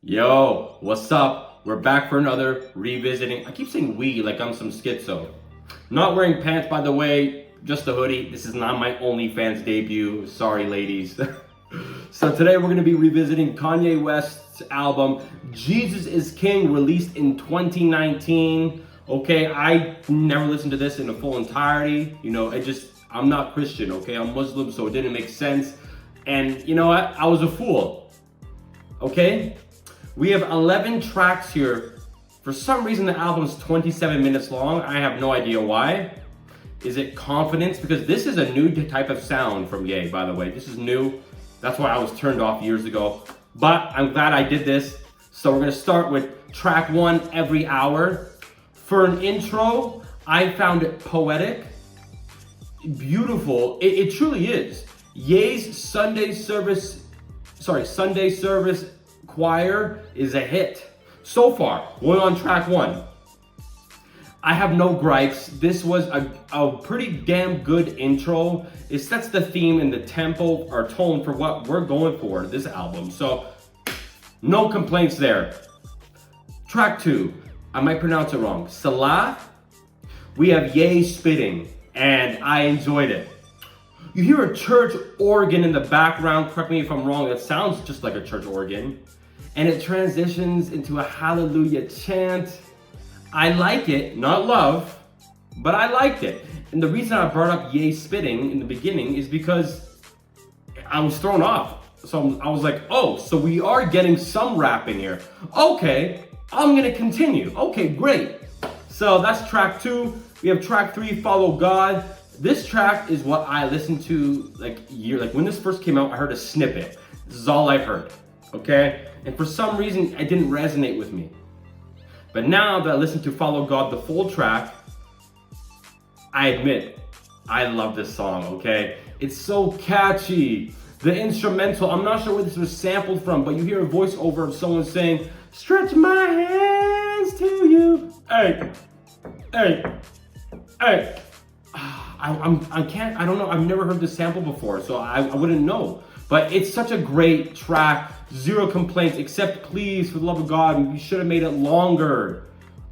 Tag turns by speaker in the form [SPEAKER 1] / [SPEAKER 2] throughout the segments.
[SPEAKER 1] Yo, what's up? We're back for another revisiting. I keep saying we like I'm some schizo. Not wearing pants, by the way, just a hoodie. This is not my OnlyFans debut. Sorry, ladies. So today we're going to be revisiting Kanye West's album, Jesus is King, released in 2019. Okay, I never listened to this in the full entirety. You know, I'm not Christian, okay? I'm Muslim, so it didn't make sense. And you know what? I was a fool. Okay? We have 11 tracks here. For some reason, the album is 27 minutes long. I have no idea why. Is it confidence? Because this is a new type of sound from Ye, by the way. This is new. That's why I was turned off years ago. But I'm glad I did this. So we're gonna start with track 1, Every Hour. For an intro, I found it poetic, beautiful. It truly is. Ye's Sunday service choir is a hit so far. Going on track 1. I have no gripes. This was a pretty damn good intro. It sets the theme and the tempo or tone for what we're going for this album. So no complaints there. Track 2, I might pronounce it wrong. Salah. We have Ye spitting and I enjoyed it. You hear a church organ in the background, correct me if I'm wrong, it sounds just like a church organ. And it transitions into a hallelujah chant. I like it, not love, but I liked it. And the reason I brought up Ye spitting in the beginning is because I was thrown off. So I was like, oh, so we are getting some rapping here. Okay, I'm gonna continue. Okay, great. So that's track 2. We have track 3, Follow God. This track is what I listened to like when this first came out, I heard a snippet. This is all I heard, okay? And for some reason, it didn't resonate with me. But now that I listen to Follow God, the full track, I admit, I love this song, okay? It's so catchy. The instrumental, I'm not sure where this was sampled from, but you hear a voiceover of someone saying, stretch my hands to you. Hey, hey, hey. I don't know, I've never heard this sample before, so I wouldn't know. But it's such a great track, zero complaints, except please, for the love of God, we should have made it longer.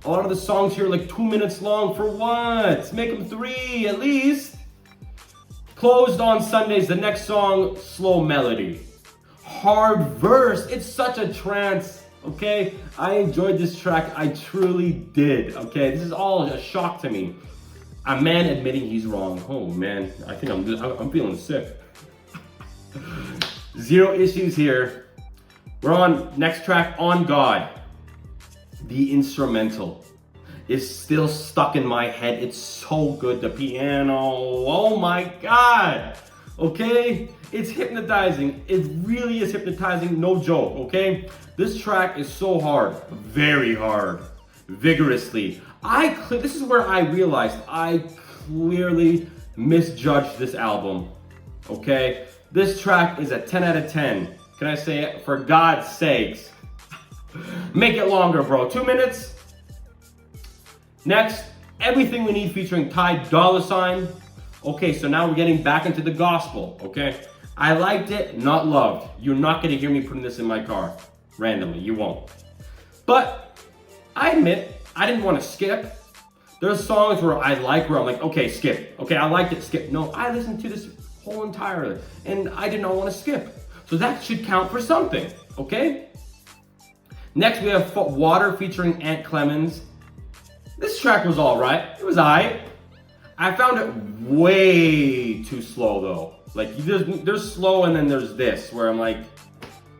[SPEAKER 1] A lot of the songs here are like 2 minutes long, for what? Make them 3 at least. Closed on Sundays, the next song, Slow Melody. Hard verse, it's such a trance, okay? I enjoyed this track, I truly did, okay? This is all a shock to me. A man admitting he's wrong. Oh man, I think I'm feeling sick. Zero issues here. We're on next track, On God. The instrumental is still stuck in my head. It's so good. The piano, oh my God. Okay, it's hypnotizing. It really is hypnotizing, no joke, okay? This track is so hard, very hard, vigorously. This is where I realized I clearly misjudged this album, okay? This track is a 10 out of 10. Can I say it? For God's sakes. Make it longer, bro. 2 minutes. Next, Everything We Need featuring Ty Dolla $ign. Okay, so now we're getting back into the gospel, okay? I liked it, not loved. You're not gonna hear me putting this in my car randomly, you won't. But I admit, I didn't want to skip. There's songs where I'm like, okay, skip. Okay, I liked it, skip. No, I listened to this whole entirely, and I did not want to skip. So that should count for something, okay? Next, we have Water featuring Ant Clemens. This track was all right. It was aight. I found it way too slow, though. Like, there's slow, and then there's this, where I'm like,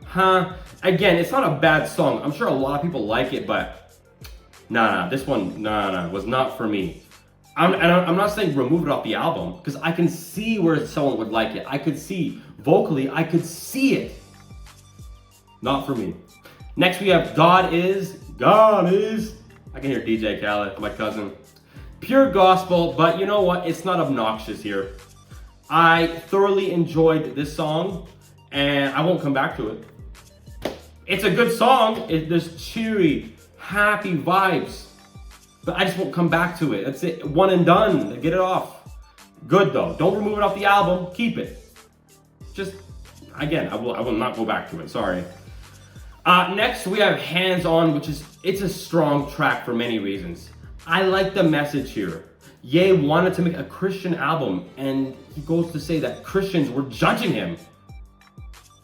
[SPEAKER 1] huh? Again, it's not a bad song. I'm sure a lot of people like it, but this one was not for me. I'm not saying remove it off the album, because I can see where someone would like it. I could see, vocally, I could see it. Not for me. Next we have God Is. I can hear DJ Khaled, my cousin. Pure gospel, but you know what? It's not obnoxious here. I thoroughly enjoyed this song, and I won't come back to it. It's a good song. There's cheery, happy vibes, but I just won't come back to it. That's it, one and done, get it off. Good though, don't remove it off the album, keep it. Just, again, I will not go back to it, sorry. Next we have Hands On, which it's a strong track for many reasons. I like the message here. Ye wanted to make a Christian album, and he goes to say that Christians were judging him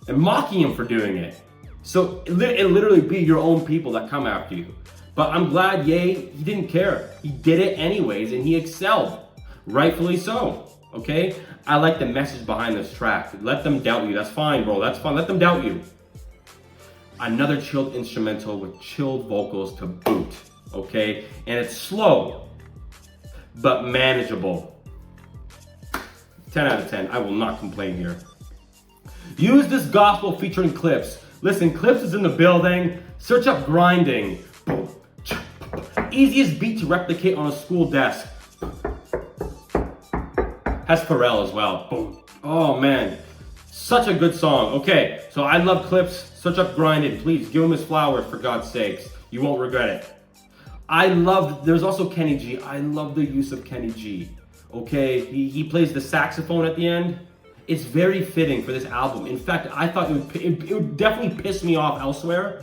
[SPEAKER 1] and mocking him for doing it. So it literally be your own people that come after you. But I'm glad Ye, he didn't care. He did it anyways, and he excelled. Rightfully so, okay? I like the message behind this track. Let them doubt you. That's fine, bro. That's fine. Let them doubt you. Another chilled instrumental with chilled vocals to boot, okay? And it's slow, but manageable. 10 out of 10. I will not complain here. Use This Gospel featuring Clips. Listen, Clips is in the building. Search up Grinding. Easiest beat to replicate on a school desk. Has Pharrell as well. Boom. Oh man, such a good song. Okay, so I love Clips. Search up Grinding. Please give him his flowers for God's sakes. You won't regret it. There's also Kenny G. I love the use of Kenny G. Okay, he plays the saxophone at the end. It's very fitting for this album. In fact, I thought it would definitely piss me off elsewhere,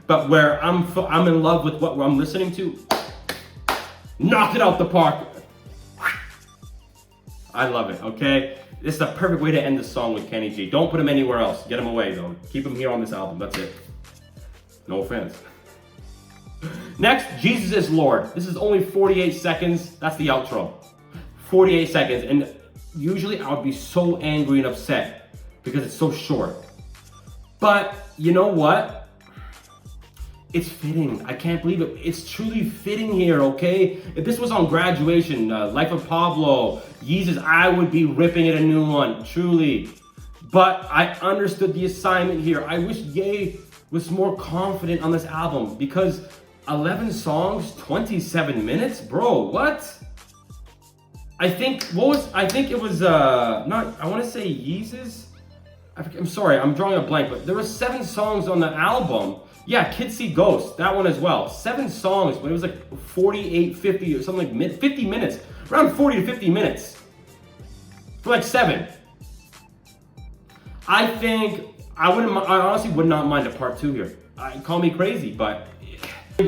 [SPEAKER 1] but where I'm in love with what I'm listening to, knocked it out the park. I love it, okay? This is the perfect way to end the song with Kenny G. Don't put him anywhere else. Get him away, though. Keep him here on this album. That's it. No offense. Next, Jesus is Lord. This is only 48 seconds. That's the outro. 48 seconds. And usually I would be so angry and upset because it's so short. But you know what? It's fitting. I can't believe it. It's truly fitting here, okay? If this was on Graduation, Life of Pablo, Yeezus, I would be ripping it a new one, truly. But I understood the assignment here. I wish Ye was more confident on this album because 11 songs, 27 minutes? Bro, what? I think it was, I want to say Yeezus? I'm sorry, I'm drawing a blank, but there were 7 songs on the album. Yeah, Kids See Ghosts, that one as well. 7 songs, but it was like 48, 50 or something like 50 minutes. Around 40 to 50 minutes. For like 7. I honestly would not mind a part 2 here. Call me crazy, but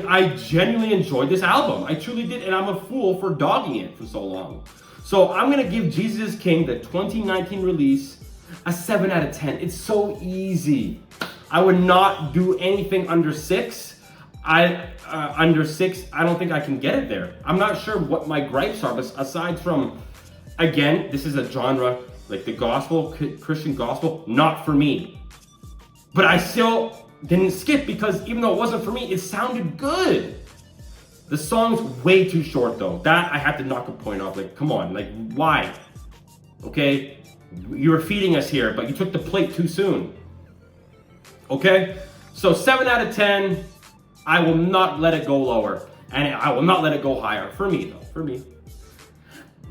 [SPEAKER 1] I genuinely enjoyed this album. I truly did, and I'm a fool for dogging it for so long. So I'm gonna give Jesus is King, the 2019 release, a 7 out of 10. It's so easy. I would not do anything under 6. Under 6, I don't think I can get it there. I'm not sure what my gripes are, but aside from, again, this is a genre, like the gospel, Christian gospel, not for me. But I still didn't skip because even though it wasn't for me, it sounded good. The song's way too short though. That I had to knock a point off. Like, come on, like why? Okay, you were feeding us here, but you took the plate too soon. Okay, so 7 out of 10. I will not let it go lower, and I will not let it go higher. For me though, for me.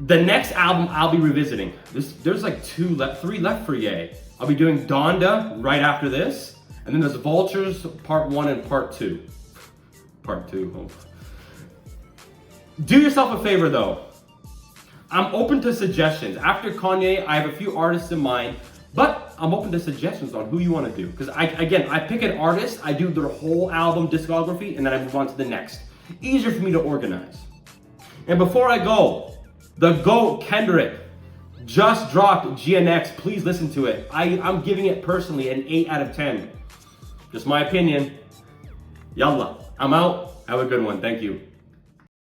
[SPEAKER 1] The next album I'll be revisiting. There's like 3 left for Ye. I'll be doing Donda right after this, and then there's Vultures Part 1 and Part 2. Part 2. Oh. Do yourself a favor though. I'm open to suggestions. After Kanye, I have a few artists in mind, but I'm open to suggestions on who you want to do. Because I pick an artist, I do their whole album discography, and then I move on to the next. Easier for me to organize. And before I go, the GOAT Kendrick just dropped GNX. Please listen to it. I'm giving it personally an 8 out of 10. Just my opinion. Yallah. I'm out. Have a good one. Thank you.